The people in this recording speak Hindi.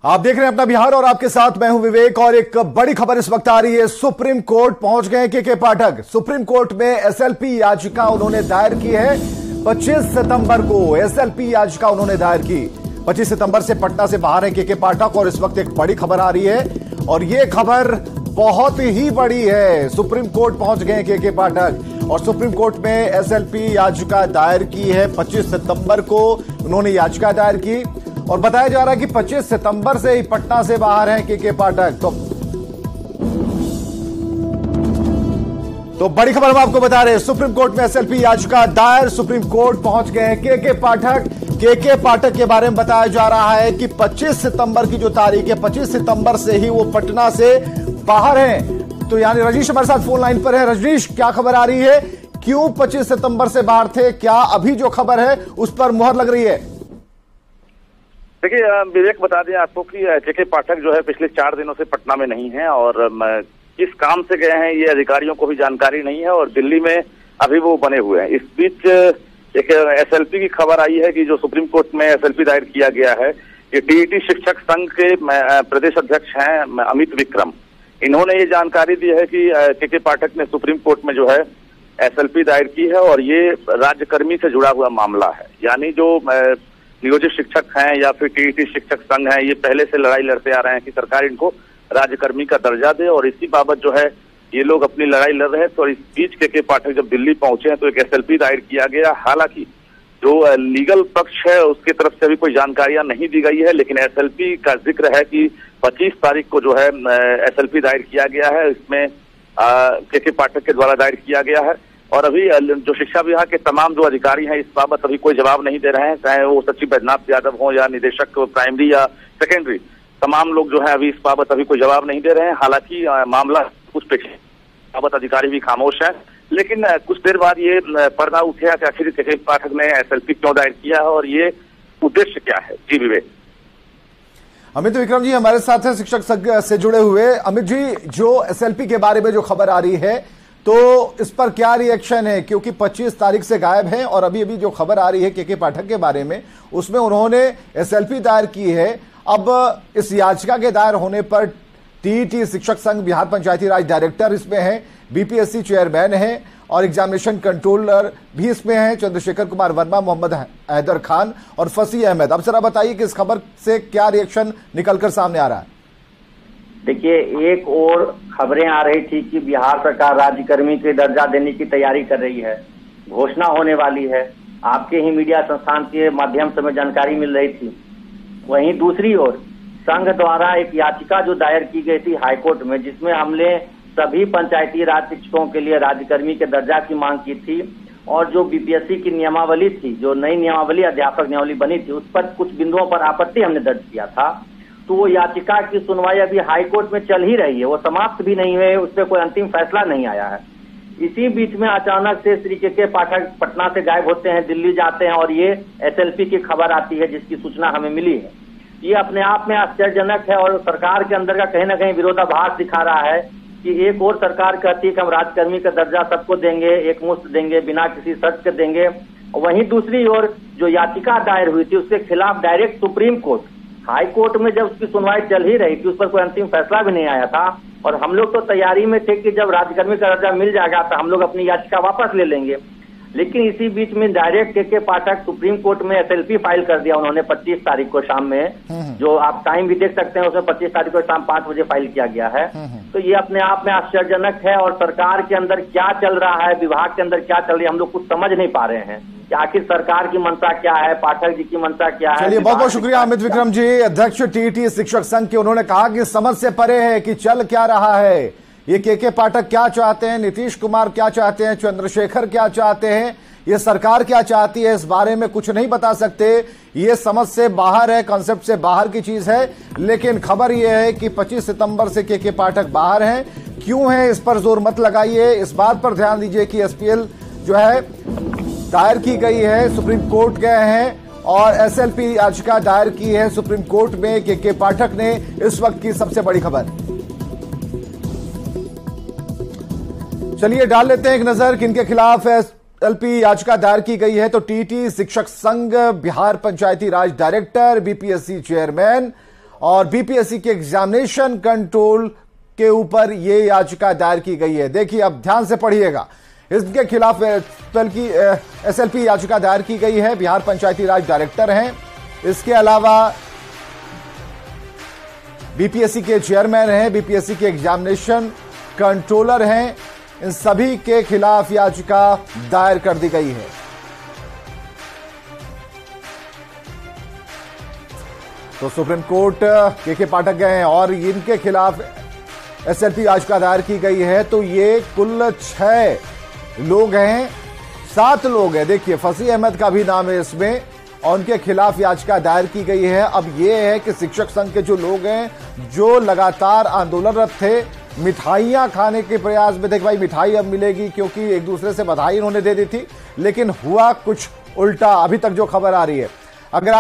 आप देख रहे हैं अपना बिहार और आपके साथ मैं हूं विवेक। और एक बड़ी खबर इस वक्त आ रही है, सुप्रीम कोर्ट पहुंच गए के पाठक। सुप्रीम कोर्ट में एसएलपी याचिका उन्होंने दायर की है 25 सितंबर को। एसएलपी याचिका उन्होंने दायर की 25 सितंबर से पटना से बाहर है के पाठक। और इस वक्त एक बड़ी खबर आ रही है और यह खबर बहुत ही बड़ी है। सुप्रीम कोर्ट पहुंच गए के पाठक और सुप्रीम कोर्ट में एसएलपी याचिका दायर की है 25 सितंबर को उन्होंने याचिका दायर की। और बताया जा रहा है कि 25 सितंबर से ही पटना से बाहर हैं के पाठक। तो बड़ी खबर हम आपको बता रहे हैं, सुप्रीम कोर्ट में एसएलपी याचिका दायर, सुप्रीम कोर्ट पहुंच गए हैं के पाठक। के पाठक के बारे में बताया जा रहा है कि 25 सितंबर की जो तारीख है, 25 सितंबर से ही वो पटना से बाहर हैं। तो यानी रजनीश हमारे साथ फोन लाइन पर है। रजनीश, क्या खबर आ रही है, क्यों 25 सितंबर से बाहर थे? क्या अभी जो खबर है उस पर मुहर लग रही है? देखिए विवेक, बता दें आपको कि के पाठक जो है पिछले 4 दिनों से पटना में नहीं है और किस काम से गए हैं ये अधिकारियों को भी जानकारी नहीं है और दिल्ली में अभी वो बने हुए हैं। इस बीच एक एसएलपी की खबर आई है कि जो सुप्रीम कोर्ट में एसएलपी दायर किया गया है, ये टीईटी शिक्षक संघ के प्रदेश अध्यक्ष हैं अमित विक्रम। इन्होंने ये जानकारी दी है कि के पाठक ने सुप्रीम कोर्ट में जो है एसएलपी दायर की है और ये राज्यकर्मी से जुड़ा हुआ मामला है। यानी जो नियोजित शिक्षक हैं या फिर टीईटी शिक्षक संघ हैं, ये पहले से लड़ाई लड़ते आ रहे हैं कि सरकार इनको राज्यकर्मी का दर्जा दे और इसी बाबत जो है ये लोग अपनी लड़ाई लड़ रहे हैं। तो इस बीच के पाठक जब दिल्ली पहुंचे हैं तो एक एसएलपी दायर किया गया। हालांकि जो लीगल पक्ष है उसकी तरफ से अभी कोई जानकारियां नहीं दी गई है, लेकिन एसएलपी का जिक्र है कि 25 तारीख को जो है एसएलपी दायर किया गया है। इसमें के पाठक के द्वारा दायर किया गया है और अभी जो शिक्षा विभाग के तमाम जो अधिकारी हैं इस बाबत अभी कोई जवाब नहीं दे रहे हैं, चाहे वो सचिव बैजनाथ यादव हो या निदेशक प्राइमरी या सेकेंडरी, तमाम लोग जो है अभी इस बाबत अभी कोई जवाब नहीं दे रहे हैं। हालांकि मामला कुछ बाबत अधिकारी भी खामोश है, लेकिन कुछ देर बाद ये पर्दा उठा कि आखिर के पाठक ने एसएलपी क्यों दायर किया है और ये उद्देश्य क्या है। जी विवेक। अमित विक्रम जी हमारे साथ हैं शिक्षक संघ से जुड़े हुए। अमित जी, जो एसएलपी के बारे में जो खबर आ रही है तो इस पर क्या रिएक्शन है, क्योंकि 25 तारीख से गायब हैं और अभी अभी जो खबर आ रही है के पाठक के बारे में उसमें उन्होंने एसएलपी दायर की है। अब इस याचिका के दायर होने पर टीईटी शिक्षक संघ बिहार पंचायती राज डायरेक्टर इसमें है, बीपीएससी चेयरमैन है और एग्जामिनेशन कंट्रोलर भी इसमें है, चंद्रशेखर कुमार वर्मा, मोहम्मद हैदर खान और फसी अहमद। अब जरा बताइए कि इस खबर से क्या रिएक्शन निकलकर सामने आ रहा है? देखिए, एक और खबरें आ रही थी कि बिहार सरकार राज्यकर्मी के दर्जा देने की तैयारी कर रही है, घोषणा होने वाली है। आपके ही मीडिया संस्थान के माध्यम से हमें जानकारी मिल रही थी। वहीं दूसरी ओर संघ द्वारा एक याचिका जो दायर की गई थी हाईकोर्ट में, जिसमें हमने सभी पंचायती राज शिक्षकों के लिए राज्यकर्मी के दर्जा की मांग की थी और जो बीपीएससी की नियमावली थी, जो नई नियमावली अध्यापक नियमावली बनी थी, उस पर कुछ बिंदुओं पर आपत्ति हमने दर्ज किया था। तो वो याचिका की सुनवाई अभी हाईकोर्ट में चल ही रही है, वो समाप्त भी नहीं हुई, उस पर कोई अंतिम फैसला नहीं आया है। इसी बीच में अचानक से श्री के पाठक पटना से गायब होते हैं, दिल्ली जाते हैं और ये एसएलपी की खबर आती है जिसकी सूचना हमें मिली है। ये अपने आप में आश्चर्यजनक है और सरकार के अंदर का कहीं ना कहीं विरोधाभास दिखा रहा है कि एक और सरकार कहती है कि हम राज्यकर्मी का दर्जा सबको देंगे, एक मुश्त देंगे, बिना किसी शर्त के देंगे। वहीं दूसरी ओर जो याचिका दायर हुई थी उसके खिलाफ direct supreme court, high court में जब उसकी सुनवाई चल ही रही थी, उस पर कोई अंतिम फैसला भी नहीं आया था और हम लोग तो तैयारी में थे कि जब राज्यकर्मी का दर्जा मिल जाएगा तो हम लोग अपनी याचिका वापस ले लेंगे। लेकिन इसी बीच में डायरेक्ट के पाठक सुप्रीम कोर्ट में एसएलपी फाइल कर दिया उन्होंने 25 तारीख को शाम में, जो आप टाइम भी देख सकते हैं, उसमें 25 तारीख को शाम 5 बजे फाइल किया गया है। तो ये अपने आप में आश्चर्यजनक है और सरकार के अंदर क्या चल रहा है, विभाग के अंदर क्या चल रही है, हम लोग कुछ समझ नहीं पा रहे हैं कि आखिर सरकार की मंशा क्या है, पाठक जी की मंशा क्या है। चलिए, बहुत बहुत शुक्रिया अमित विक्रम जी, अध्यक्ष टीईटी शिक्षक संघ के। उन्होंने कहा कि समझ से परे है कि चल क्या रहा है, ये के पाठक क्या चाहते हैं, नीतीश कुमार क्या चाहते हैं, चंद्रशेखर क्या चाहते हैं, ये सरकार क्या चाहती है, इस बारे में कुछ नहीं बता सकते। ये समझ से बाहर है, कॉन्सेप्ट से बाहर की चीज है। लेकिन खबर यह है कि 25 सितंबर से के पाठक बाहर हैं। क्यों है इस पर जोर मत लगाइए, इस बात पर ध्यान दीजिए कि एसपीएल जो है दायर की गई है, सुप्रीम कोर्ट गए हैं और एसएलपी याचिका दायर की है सुप्रीम कोर्ट में के पाठक ने। इस वक्त की सबसे बड़ी खबर। चलिए डाल लेते हैं एक नजर किनके खिलाफ एसएलपी याचिका दायर की गई है। तो टीईटी शिक्षक संघ बिहार पंचायती राज डायरेक्टर, बीपीएससी चेयरमैन और बीपीएससी के एग्जामिनेशन कंट्रोल के ऊपर ये याचिका दायर की गई है। देखिए, अब ध्यान से पढ़िएगा। इसके खिलाफ एसएलपी याचिका दायर की गई है। बिहार पंचायती राज डायरेक्टर हैं, इसके अलावा बीपीएससी के चेयरमैन हैं, बीपीएससी के एग्जामिनेशन कंट्रोलर हैं। इन सभी के खिलाफ याचिका दायर कर दी गई है। तो सुप्रीम कोर्ट के पाठक गए हैं और इनके खिलाफ एसएलपी याचिका दायर की गई है। तो ये कुल 6 लोग हैं, 7 लोग हैं। देखिए, फसी अहमद का भी नाम है इसमें और उनके खिलाफ याचिका दायर की गई है। अब ये है कि शिक्षक संघ के जो लोग हैं, जो लगातार आंदोलनरत थे, मिठाइयां खाने के प्रयास में थे कि भाई मिठाई अब मिलेगी, क्योंकि एक दूसरे से बधाई उन्होंने दे दी थी, लेकिन हुआ कुछ उल्टा। अभी तक जो खबर आ रही है, अगर